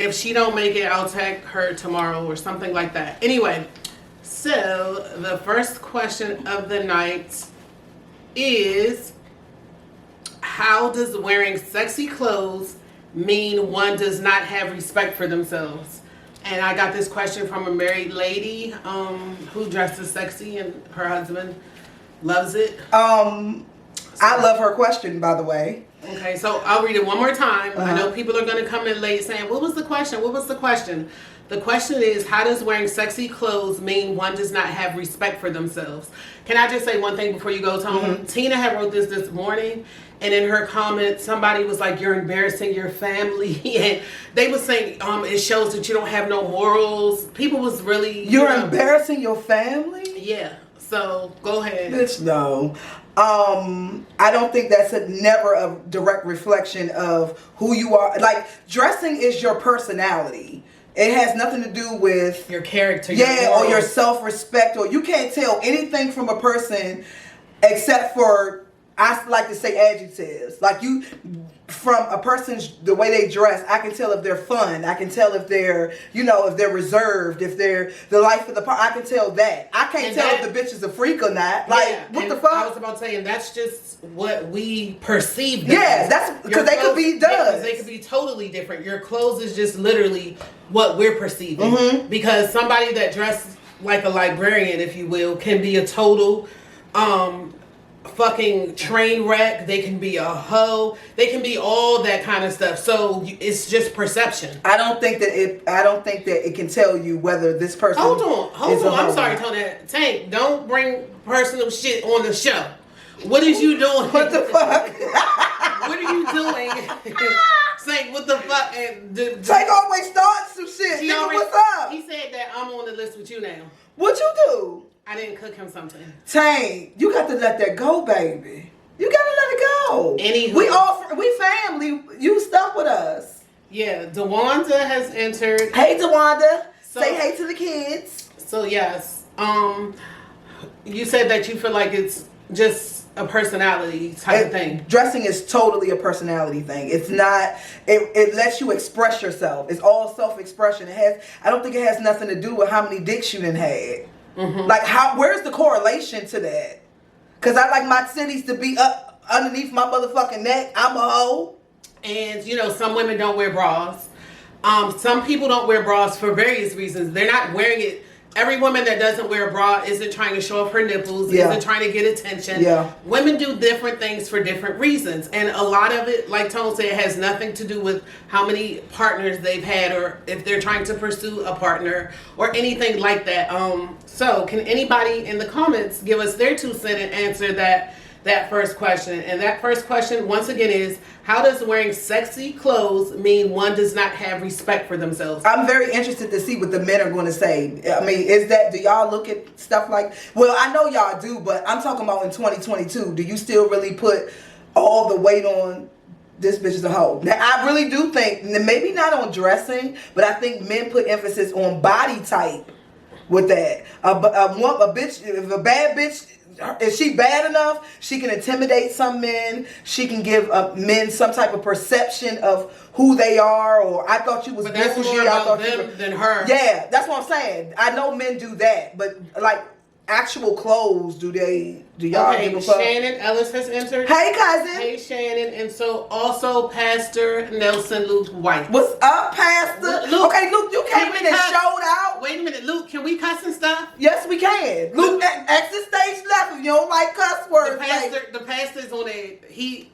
If she don't make it, I'll tag her tomorrow or something like that. Anyway, so the first question of the night is, how does wearing sexy clothes mean one does not have respect for themselves? And I got this question from a married lady who dresses sexy and her husband loves it. I love her question, by the way. Okay, so I'll read it one more time. I know people are going to come in late saying, what was the question? What was the question? The question is, how does wearing sexy clothes mean one does not have respect for themselves? Can I just say one thing before you go, Tone? Tina had wrote this morning, and in her comment, somebody was like, you're embarrassing your family. And they were saying, it shows that you don't have no morals. People was really... You're embarrassing your family? Yeah. So, go ahead. Bitch, no. I don't think that's never a direct reflection of who you are. Like, dressing is your personality. It has nothing to do with your character. Or your self-respect. Or you can't tell anything from a person except for, I like to say, adjectives. Like, you, from a person's, the way they dress, I can tell if they're fun. I can tell if they're, if they're reserved, if they're the life of the party. I can tell that. I can't tell if the bitch is a freak or not. Like, what the fuck? I was about to say, and that's just what we perceive them. Yeah, that's because they could be duds. They could be totally different. Your clothes is just literally what we're perceiving. Because somebody that dressed like a librarian, if you will, can be a total fucking train wreck. They can be a hoe. They can be all that kind of stuff. So it's just perception. I don't think that it can tell you whether this person. Hold on. I'm sorry, Tony. Tank, don't bring personal shit on the show. What is you doing? What the fuck? What are you doing? Saying what the fuck? Tank always starts some shit. Nigga, what's up? He said that I'm on the list with you now. What you do? I didn't cook him something. Tank, you got to let that go, baby. You gotta let it go. Anywho, we family. You stuck with us. Yeah, DeWanda has entered. Hey, DeWanda. Say hey to the kids. So yes, you said that you feel like it's just a personality type of thing. Dressing is totally a personality thing. It's not. It lets you express yourself. It's all self-expression. I don't think it has nothing to do with how many dicks you done had. Like, where's the correlation to that? Because I like my titties to be up underneath my motherfucking neck. I'm a hoe. And, some women don't wear bras. Some people don't wear bras for various reasons. They're not wearing it. Every woman that doesn't wear a bra isn't trying to show off her nipples, isn't trying to get attention. Yeah. Women do different things for different reasons. And a lot of it, like Tone said, has nothing to do with how many partners they've had or if they're trying to pursue a partner or anything like that. So can anybody in the comments give us their 2 cents and answer that first question? And that first question, once again, is, how does wearing sexy clothes mean one does not have respect for themselves? I'm very interested to see what the men are going to say. I mean, do y'all look at stuff like, well, I know y'all do, but I'm talking about in 2022. Do you still really put all the weight on this bitch is a hoe? Now, I really do think, maybe not on dressing, but I think men put emphasis on body type with that. A bitch, if a bad bitch, is she bad enough? She can intimidate some men. She can give men some type of perception of who they are. Or I thought you was bougie. But that's more about them than her. Yeah, that's what I'm saying. I know men do that, but like actual clothes, do y'all give a fuck? Shannon Ellis has entered. Hey, cousin. Hey, Shannon. And so also Pastor Nelson Luke White. What's up, Pastor? Luke, okay, Luke, you came in and showed out. Wait a minute, Luke, can we cuss and stuff? Yes, we can. Luke, exit stage left if you don't like cuss words. The pastor's on a,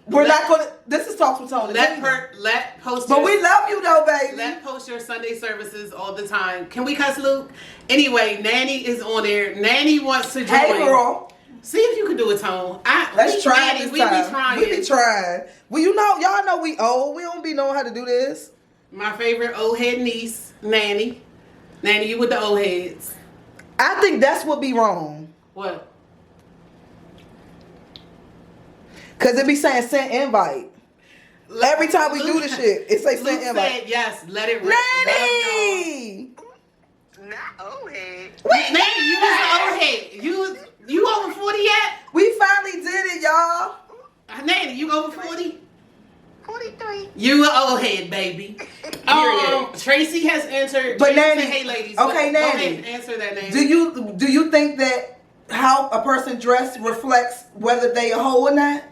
we're not going to, this is Talks with Tone and Teena. Let post But we love you though, baby. Let post your Sunday services all the time. Can we cuss, Luke? Anyway, Nanny is on there. Nanny wants to join. Hey, girl. See if you can do a Tone. Let's try this time. We be trying. We be trying. Well, y'all know we old. We don't be knowing how to do this. My favorite old head niece, Nanny. Nanny, you with the old heads. I think that's what be wrong. What? Because it be saying send invite. Every time we do the shit, it say send invite. Said yes, let it rip. Nanny! Not old head. Nanny, you was an old head. You over 40 yet? We finally did it, y'all. Nanny, you over 40? 43. You an old head, baby. Tracy has entered. But Tracy Nanny, said, hey ladies. okay, Go Nanny, ahead and answer that, Nanny. Do you think that how a person dressed reflects whether they a hoe or not?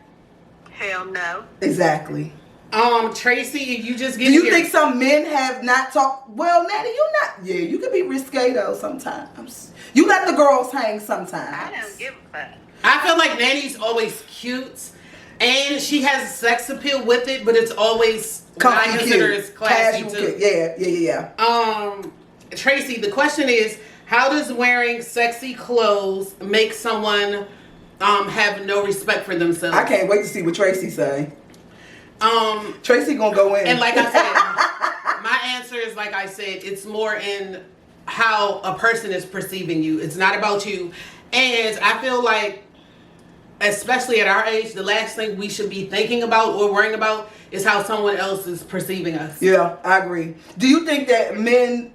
Hell no. Exactly. Tracy, you just get. Do you think some men have not talked? Well, Nanny, you not. Yeah, you can be risque though sometimes. You let the girls hang sometimes. I don't give a fuck. I feel like Nanny's always cute, and she has sex appeal with it, but it's always what I consider as classy casual, too. Yeah. Tracy, the question is, how does wearing sexy clothes make someone have no respect for themselves? I can't wait to see what Tracy say. Tracy gonna go in. And like I said, my answer is like I said, it's more in how a person is perceiving you. It's not about you. And I feel like, especially at our age, the last thing we should be thinking about or worrying about is how someone else is perceiving us. Yeah, I agree. Do you think that men,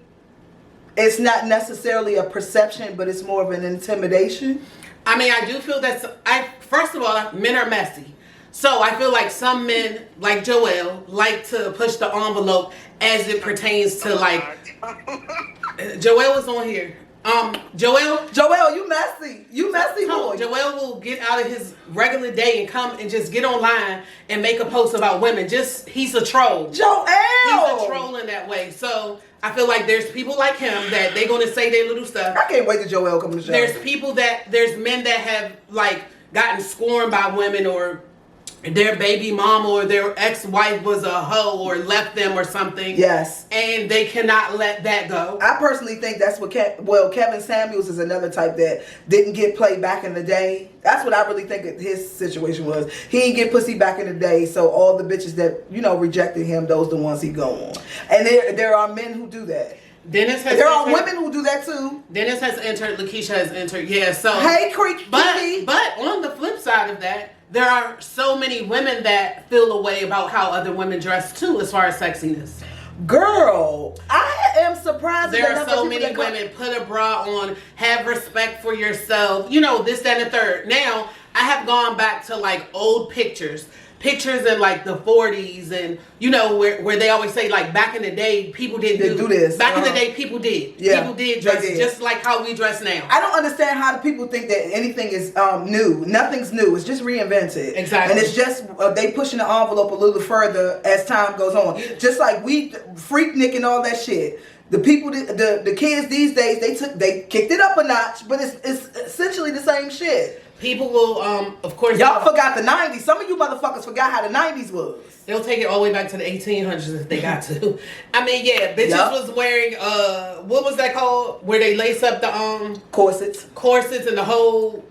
it's not necessarily a perception, but it's more of an intimidation? I mean, I do feel that, first of all, men are messy. So I feel like some men, like Joel, like to push the envelope as it pertains to like, Joel was on here. Joel, you messy. You messy boy. Joel will get out of his regular day and come and just get online and make a post about women. He's a troll. Joel! He's a troll in that way. So I feel like there's people like him that they're going to say their little stuff. I can't wait till Joel come to the show. There's men that have like gotten scorned by women, or their baby mom or their ex-wife was a hoe or left them or something. Yes. And they cannot let that go. I personally think that's what Kevin Samuels is another type that didn't get played back in the day. That's what I really think his situation was. He didn't get pussy back in the day, so all the bitches that, rejected him, those the ones he go on. And there are men who do that. There are women who do that too. Dennis has entered, Lakeisha has entered. Yeah, so hey, Creek. But on the flip side of that, there are so many women that feel a way about how other women dress too, as far as sexiness. Girl, I am surprised. There are so many women, put a bra on, have respect for yourself, this, that, and the third. Now, I have gone back to like old pictures in like the 40s, and where they always say like back in the day people didn't do this. Back in the day people did. Yeah, people did dress just like how we dress now. I don't understand how the people think that anything is new. Nothing's new. It's just reinvented. Exactly. And it's just they pushing the envelope a little further as time goes on. Yeah. Just like we Freaknik and all that shit. The people, the kids these days, they kicked it up a notch, but it's essentially the same shit. People will, of course... Y'all forgot the 90s. Some of you motherfuckers forgot how the 90s was. They'll take it all the way back to the 1800s if they got to. I mean, yeah, bitches was wearing, what was that called? Where they lace up the, Corsets and the whole,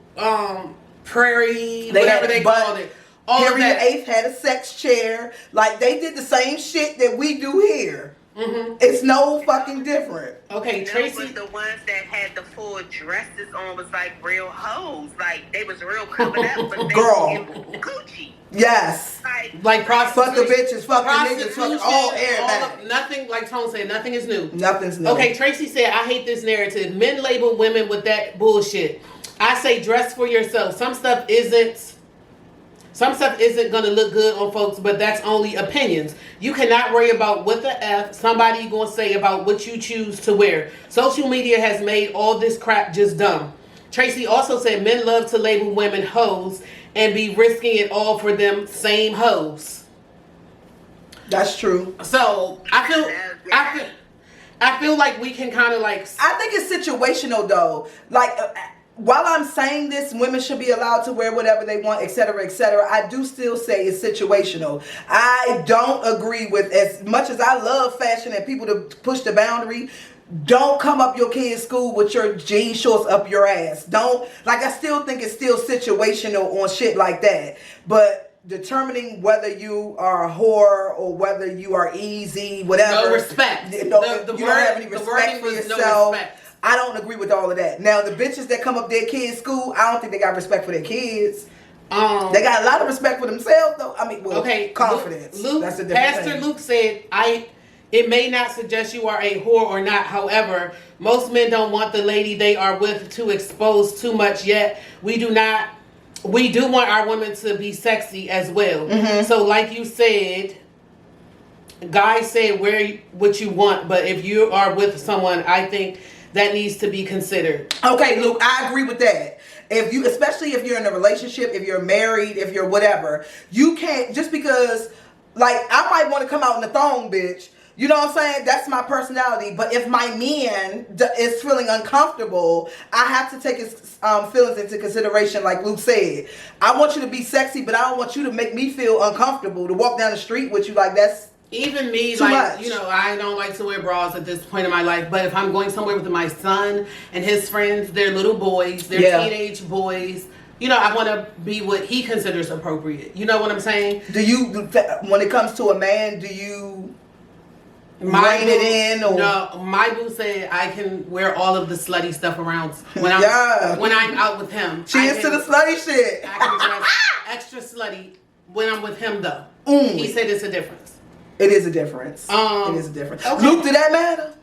prairie, whatever they called it. All Harry VIII had a sex chair. Like, they did the same shit that we do here. Mm-hmm. It's no fucking different. Okay, Tracy. Those was the ones that had the full dresses on was like real hoes. Like they was real covered up, but they was Gucci. Yes. Like prostitution. Fuck the bitches, fuck the niggas, fuck all everybody. Nothing, like Tone said, nothing is new. Nothing's new. Okay, Tracy said, I hate this narrative. Men label women with that bullshit. I say dress for yourself. Some stuff isn't going to look good on folks, but that's only opinions. You cannot worry about what the F somebody going to say about what you choose to wear. Social media has made all this crap just dumb. Tracy also said men love to label women hoes and be risking it all for them same hoes. That's true. So I feel like we can kind of like... I think it's situational though. Like... while I'm saying this, women should be allowed to wear whatever they want, etc., etc., I do still say it's situational. I don't agree with, as much as I love fashion and people to push the boundary, don't come up your kid's school with your jean shorts up your ass. I still think it's still situational on shit like that. But determining whether you are a whore or whether you are easy, whatever. No respect. You don't have any respect for yourself. No respect. I don't agree with all of that. Now, the bitches that come up their kids' school, I don't think they got respect for their kids. They got a lot of respect for themselves, though. I mean, confidence. That's a different Pastor thing. Luke said, it may not suggest you are a whore or not. However, most men don't want the lady they are with to expose too much yet. We do not we do want our women to be sexy as well. So like you said, guys say wear what you want, but if you are with someone, I think that needs to be considered. Okay, Luke, I agree with that. If you, especially if you're in a relationship, if you're married, if you're whatever, you can't, just because, like, I might want to come out in the thong, bitch. You know what I'm saying? That's my personality. But if my man is feeling uncomfortable, I have to take his feelings into consideration, like Luke said. I want you to be sexy, but I don't want you to make me feel uncomfortable. To walk down the street with you, like, that's even me, too like, much. you know, I don't like to wear bras at this point in my life. But if I'm going somewhere with my son and his friends, they're little boys, they're teenage boys. You know, I want to be what he considers appropriate. You know what I'm saying? Do you, when it comes to a man, do you rein it in? Or? No, my boo said I can wear all of the slutty stuff around when I'm out with him. She is to the slutty shit. I can dress extra slutty when I'm with him, though. He said it's a difference. It is a difference. It is a difference. Okay. Luke, did that matter?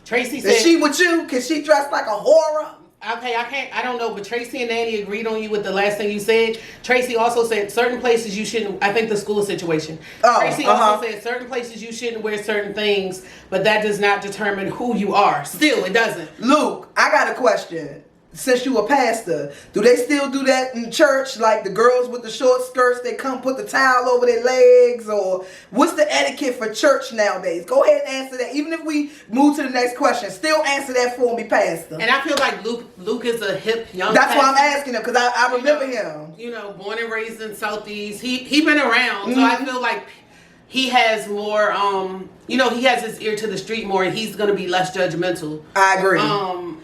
Tracy said, is she with you? Can she dress like a horror? Okay, I don't know, but Tracy and Nanny agreed on you with the last thing you said. Tracy also said certain places you shouldn't, I think the school situation. Tracy also said certain places you shouldn't wear certain things, but that does not determine who you are. Still, it doesn't. Luke, I got a question. Since you a pastor, do they still do that in church? Like the girls with the short skirts, they come put the towel over their legs? Or what's the etiquette for church nowadays? Go ahead and answer that. Even if we move to the next question, still answer that for me, pastor. And I feel like Luke is a hip young That's pastor. why I'm asking him, because I remember him. You know, born and raised in Southeast. He been around, so I feel like he has more, you know, he has his ear to the street more, and he's going to be less judgmental. I agree.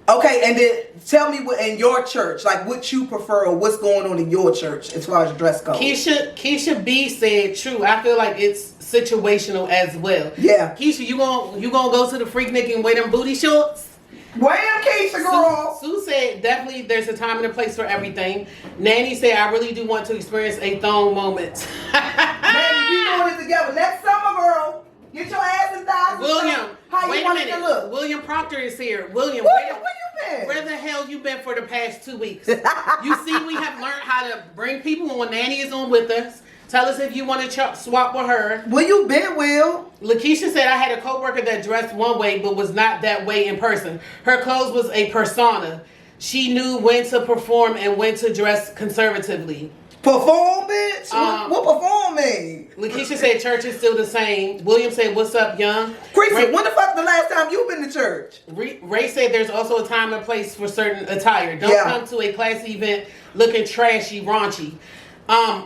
Okay, and then tell me what in your church, like what you prefer or what's going on in your church as far as dress code. Keisha B said true. I feel like it's situational as well. Yeah. Keisha, you gonna go to the Freaknik and wear them booty shorts? Wham, Keisha, girl. Sue said definitely there's a time and a place for everything. Nanny said I really do want to experience a thong moment. Nanny, we doing it together. Next summer, girl. Get your ass and thighs. William, how wait you a want it minute. to look? William Proctor is here. William, where you been? Where the hell you been for the past 2 weeks? You see, we have learned how to bring people on. Nanny is on with us. Tell us if you want to swap with her. Where you been, Will? Lakeisha said I had a coworker that dressed one way but was not that way in person. Her clothes was a persona. She knew when to perform and when to dress conservatively. Perform, bitch? What perform mean? Lakeisha said church is still the same. William said, what's up, young? Creasy, when the fuck the last time you been to church? Ray said there's also a time and place for certain attire. Don't come to a classy event looking trashy, raunchy.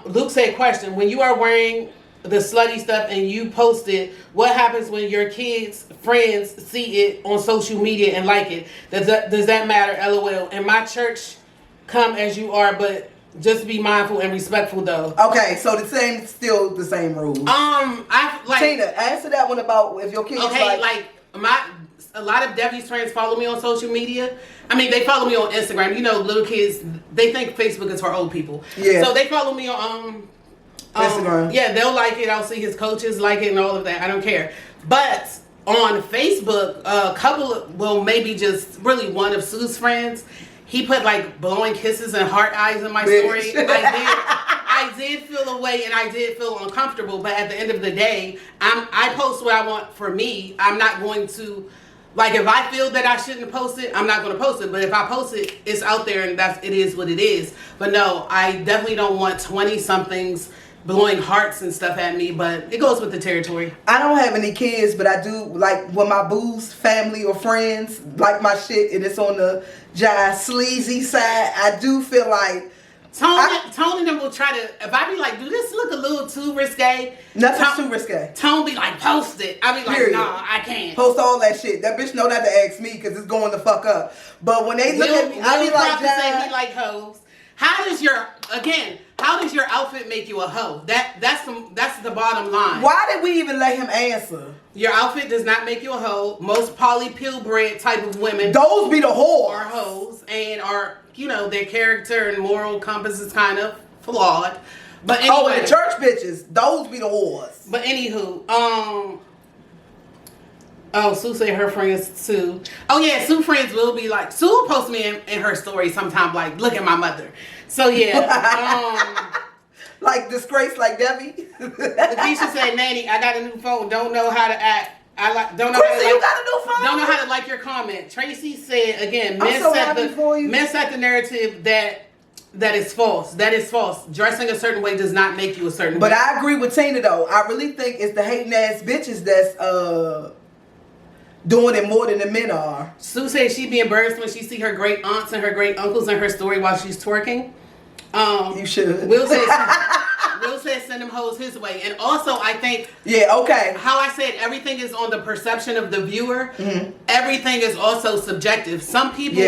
Luke said, question, when you are wearing the slutty stuff and you post it, what happens when your kids' friends see it on social media and like it? Does that matter? LOL. In my church, come as you are, but just be mindful and respectful, though. Okay, so still the same rules. I like Tina, answer that one about if your kids. Okay, a lot of Debbie's friends follow me on social media. I mean, they follow me on Instagram. You know, little kids, they think Facebook is for old people. Yeah. So they follow me on Instagram. Yeah, they'll like it. I'll see his coaches like it and all of that. I don't care. But on Facebook, a couple, well, maybe just really one of Sue's friends, he put like blowing kisses and heart eyes in my story. I did feel away and I did feel uncomfortable, but at the end of the day, I post what I want for me. I'm not going to, like, if I feel that I shouldn't post it, I'm not going to post it. But if I post it, it's out there and it is what it is. But no, I definitely don't want 20-somethings blowing hearts and stuff at me, but it goes with the territory. I don't have any kids, but I do, like, when my boo's family or friends like my shit and it's on the sleazy side, I do feel like Tone and them will try to, if I be like, do this look a little too risque? Nothing's too risque. Tone be like, post it. I be like, nah, I can't. Post all that shit. That bitch know not to ask me because it's going the fuck up. But when they look at me, I be like, say he like hoes. How does your outfit make you a hoe? That's the bottom line. Why did we even let him answer? Your outfit does not make you a hoe. Most Polly Purebred type of women, those be the whores, are hoes and are, you know, their character and moral compass is kind of flawed. But anyway, and the church bitches, those be the whores. But anywho, Sue said her friends too. Oh yeah, Sue friends will be like, Sue will post me in her story sometime like, look at my mother. So yeah. Like disgrace, like Debbie. Lakeisha said, "Nanny, I got a new phone. Don't know how to act. Don't know Chrissy, how to you got a new phone? Don't know how to like your comment." Tracy said again, I'm so happy for you. men set the narrative that is false. That is false. Dressing a certain way does not make you a certain way. But I agree with Tina though. I really think it's the hating ass bitches that's doing it more than the men are. Sue said she'd be embarrassed when she see her great aunts and her great uncles in her story while she's twerking. You should. Will said send them hoes his way. And also I think okay. How I said everything is on the perception of the viewer. Mm-hmm. Everything is also subjective. Some people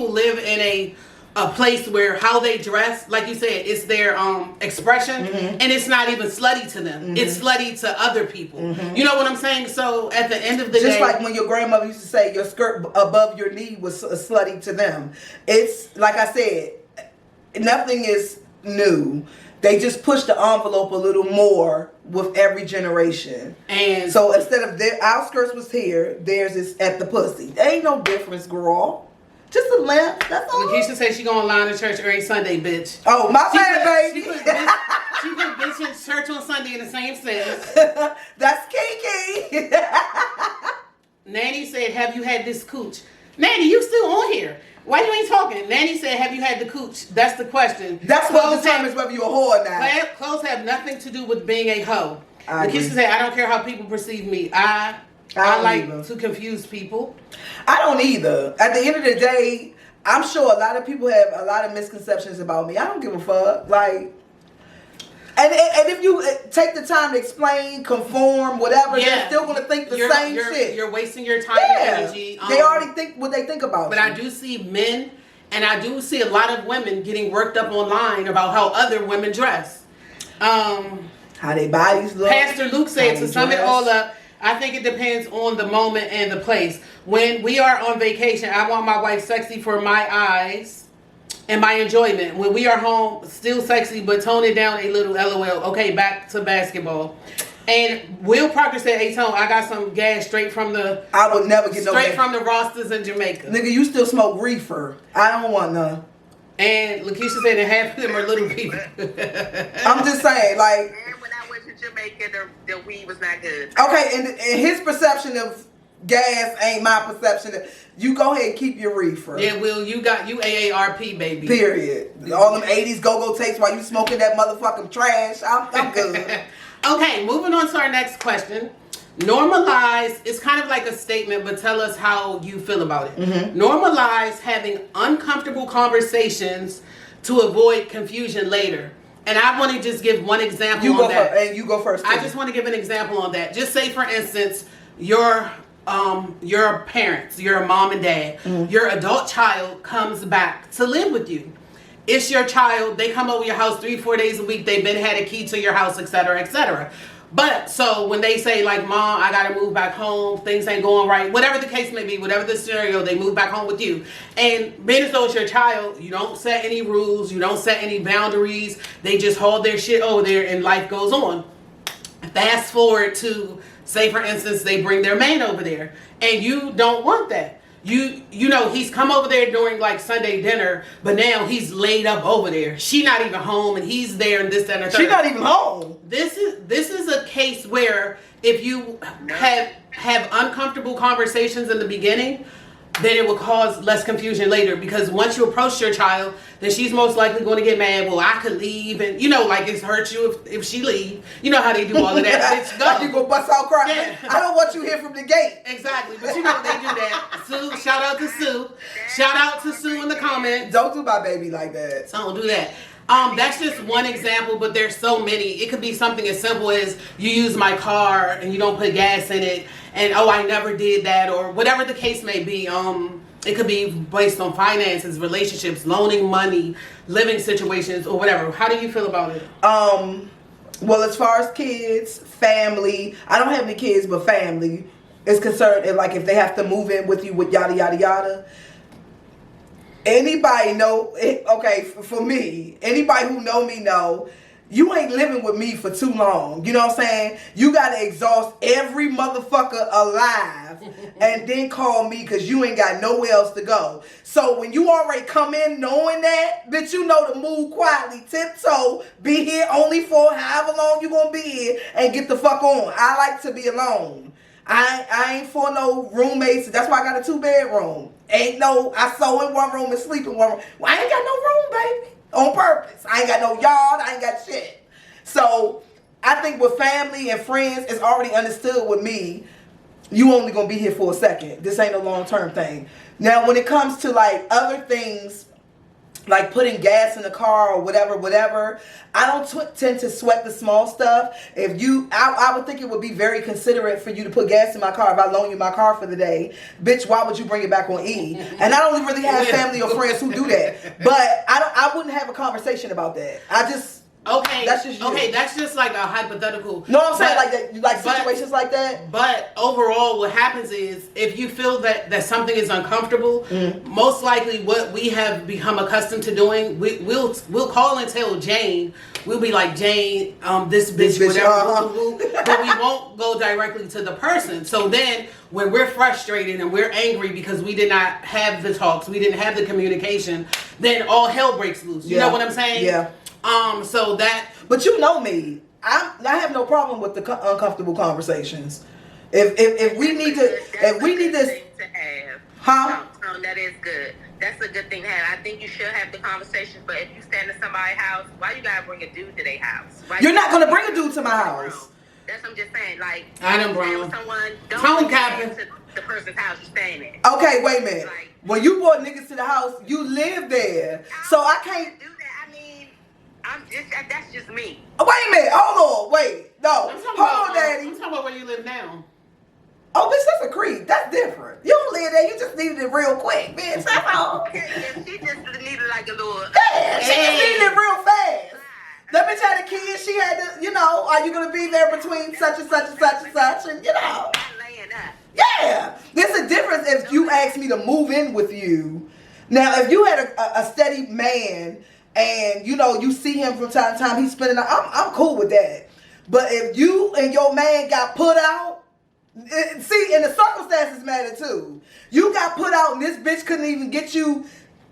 live in a place where how they dress, like you said, it's their expression, mm-hmm. and it's not even slutty to them. Mm-hmm. It's slutty to other people. Mm-hmm. You know what I'm saying? So at the end of the day, just like when your grandmother used to say your skirt above your knee was slutty to them. It's like I said, nothing is new. They just push the envelope a little more with every generation. And so instead of our skirts was here, theirs is at the pussy. There ain't no difference, girl. Just a lamp. That's all. Lakeisha said she gonna line to church every Sunday, bitch. Oh, my bad, baby. She put bitch in church on Sunday in the same sentence. That's kinky. Nanny said, "Have you had this cooch?" Nanny, you still on here? Why you ain't talking? Nanny said, "Have you had the cooch?" That's the question. That's what determines whether you're a whore or not. Clothes have nothing to do with being a hoe. Lakeisha said, "I don't care how people perceive me. I like to confuse people." I don't either. At the end of the day, I'm sure a lot of people have a lot of misconceptions about me. I don't give a fuck. Like, and if you take the time to explain, conform, whatever, they're still going to think the same shit. You're wasting your time and energy. They already think what they think about but you. I do see men, and I do see a lot of women getting worked up online about how other women dress. How their bodies look. Pastor Luke said, to sum it all up, I think it depends on the moment and the place. When we are on vacation, I want my wife sexy for my eyes and my enjoyment. When we are home, still sexy, but tone it down a little, LOL. Okay, back to basketball. And Will Proctor said, "Hey, Tone, I got some gas straight from the... I would never get no gas. Straight from the Rostas in Jamaica." Nigga, you still smoke reefer. I don't want none. And Lakeisha said that half of them are little people. I'm just saying, like... Jamaica, the weed was not good. Okay, and his perception of gas ain't my perception. You go ahead and keep your reefer. Yeah, Will, you AARP, baby. Period. All them 80s go-go tapes while you smoking that motherfucking trash. I'm good. Okay, moving on to our next question. Normalize, it's kind of like a statement, but tell us how you feel about it. Mm-hmm. Normalize having uncomfortable conversations to avoid confusion later. And I want to just give one example on that. And you go first. I just want to give an example on that. Just say, for instance, your parents, your mom and dad, your adult child comes back to live with you. It's your child. They come over your house 3-4 days a week. They've been had a key to your house, etc., etc. But so when they say like, "Mom, I gotta move back home. Things ain't going right," whatever the case may be, whatever the scenario, they move back home with you. And being as though it's your child, you don't set any rules, you don't set any boundaries. They just haul their shit over there, and life goes on. Fast forward to, say for instance, they bring their man over there, and you don't want that. You know, he's come over there during like Sunday dinner, but now he's laid up over there. She not even home, and he's there, and this, that, and the third. She not even home. This is a case where if you have uncomfortable conversations in the beginning, then it will cause less confusion later. Because once you approach your child, then she's most likely going to get mad. Well, I could leave, and you know, like it's hurt you if she leave. You know how they do all of that. Bitch, go. You go bust out crying. Yeah. I don't want you here from the gate. Exactly, but you know they do that. Sue, shout out to Sue. Shout out to Sue in the comments. Don't do my baby like that. So don't do that. That's just one example, but there's so many. It could be something as simple as you use my car and you don't put gas in it, and oh, I never did that, or whatever the case may be. It could be based on finances, relationships, loaning money, living situations, or whatever. How do you feel about it? Well, as far as kids, family, I don't have any kids, but family is concerned. And like if they have to move in with you with yada yada yada. Anybody know? Okay, for me, anybody who know me know you ain't living with me for too long. You know what I'm saying? You got to exhaust every motherfucker alive and then call me because you ain't got nowhere else to go. So when you already come in knowing that, bitch, you know to move quietly, tiptoe, be here only for however long you going to be here and get the fuck on. I like to be alone. I ain't for no roommates. That's why I got a 2-bedroom. Ain't no, I sew in one room and sleep in one room. Well, I ain't got no room, baby. On purpose. I ain't got no yard. I ain't got shit. So I think with family and friends, it's already understood with me, you only gonna be here for a second. This ain't a long-term thing. Now, when it comes to like other things, like putting gas in the car or whatever, I don't tend to sweat the small stuff. If you, I would think it would be very considerate for you to put gas in my car if I loan you my car for the day. Bitch, why would you bring it back on E? And I don't really have family or friends who do that. But I wouldn't have a conversation about that. Okay. That's just you. Okay, that's just like a hypothetical. No, I'm saying like that, like situations like that. But overall, what happens is if you feel that something is uncomfortable, most likely what we have become accustomed to doing, we'll call and tell Jane. We'll be like, Jane, this bitch, whatever, but we won't go directly to the person. So then when we're frustrated and we're angry because we did not have the talks, we didn't have the communication, then all hell breaks loose. You know what I'm saying? Yeah. So that. But you know me, I have no problem with the uncomfortable conversations. If we need to, have. Huh? That is good. That's a good thing to have. I think you should have the conversation. But if you stand in somebody's house, why you gotta bring a dude to their house? You're not gonna bring a dude to my house. That's what I'm just saying. Like, I done brought someone. Don't Tone go to the person's house you're staying at. Okay, wait a minute. Like, when you brought niggas to the house, you live there, so I can't do that. I mean, that's just me. Wait a minute, hold on, wait, no, I'm hold on, Daddy. I'm talking about where you live now. Oh, bitch, that's a creep. That's different. You don't live there. You just needed it real quick, bitch. That's all. Okay, if she just needed like a little. Yeah, she just needed it real fast. That bitch had a kid. She had to, are you going to be there between such and such and such and such? And, Laying up. Yeah. There's a difference if you asked me to move in with you. Now, if you had a steady man and, you see him from time to time, he's spending, I'm cool with that. But if you and your man got put out, see, and the circumstances matter too. You got put out and this bitch couldn't even get you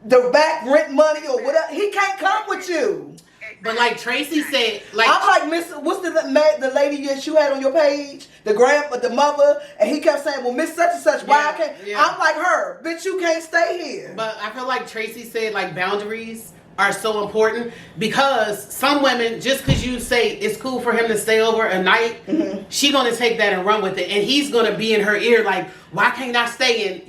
the back rent money or whatever. He can't come with you. But like Tracy said, like I'm like Miss, what's the lady that you had on your page, the mother, and he kept saying, well, Miss such and such, why I can't? Yeah. I'm like her, bitch, you can't stay here. But I feel like Tracy said, like boundaries are so important because some women, just because you say it's cool for him to stay over a night, she gonna take that and run with it, and he's gonna be in her ear like, why can't I stay in?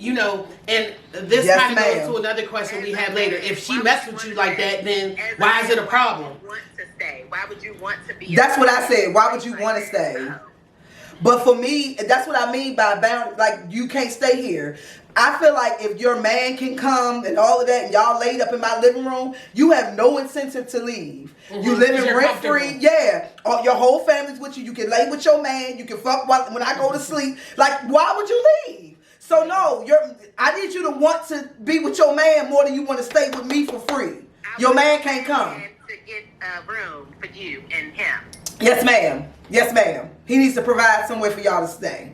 And this kind of goes to another question we have later. If she mess with you like that, then why is it a problem? Want to stay? Why would you want to be? That's what I said. Why would you want to stay? But for me, that's what I mean by bound. Like, you can't stay here. I feel like if your man can come and all of that, and y'all laid up in my living room, you have no incentive to leave. You living rent free, yeah. Your whole family's with you. You can lay with your man. You can fuck when I go to sleep. Like, why would you leave? So no, I need you to want to be with your man more than you want to stay with me for free. Your man can't come. To get a room for you and him. Yes, ma'am. Yes, ma'am. He needs to provide somewhere for y'all to stay.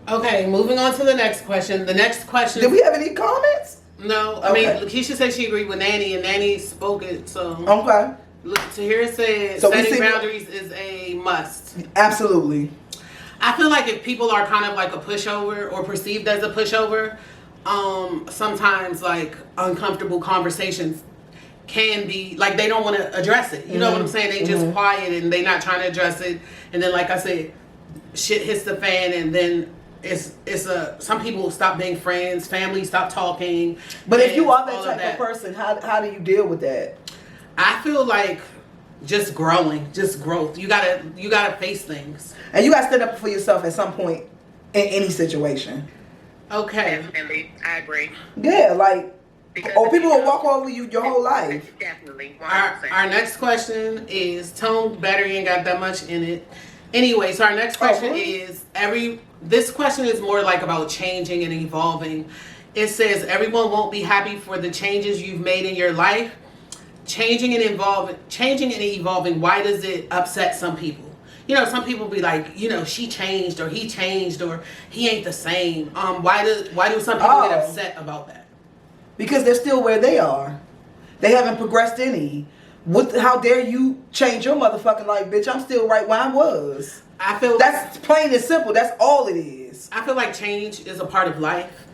Okay, moving on to the next question. The next question. Did we have any comments? No. I mean, Lakeisha said she agreed with Nanny, and Nanny spoke it. So okay. Tahira said setting boundaries is a must. Absolutely. I feel like if people are kind of like a pushover or perceived as a pushover, sometimes like uncomfortable conversations can be like they don't want to address it. You know what I'm saying? They just quiet and they not trying to address it. And then, like I said, shit hits the fan, and then some people stop being friends, families stop talking. But if you are that type of person, how do you deal with that? I feel like just growth. You gotta face things, and you gotta stand up for yourself at some point in any situation. Okay, definitely, I agree. Yeah, like. Or people will walk over you your whole life. Definitely. Our next question is, Tone battery ain't got that much in it. Anyway, so our next question is, this question is more like about changing and evolving. It says, everyone won't be happy for the changes you've made in your life. changing and evolving, why does it upset some people? You know, some people be like, you know, she changed or he changed or he ain't the same. Why do some people get upset about that? Because they're still where they are. They haven't progressed any. How dare you change your motherfucking life, bitch? I'm still right where I was. I feel that's plain and simple. That's all it is. I feel like change is a part of life.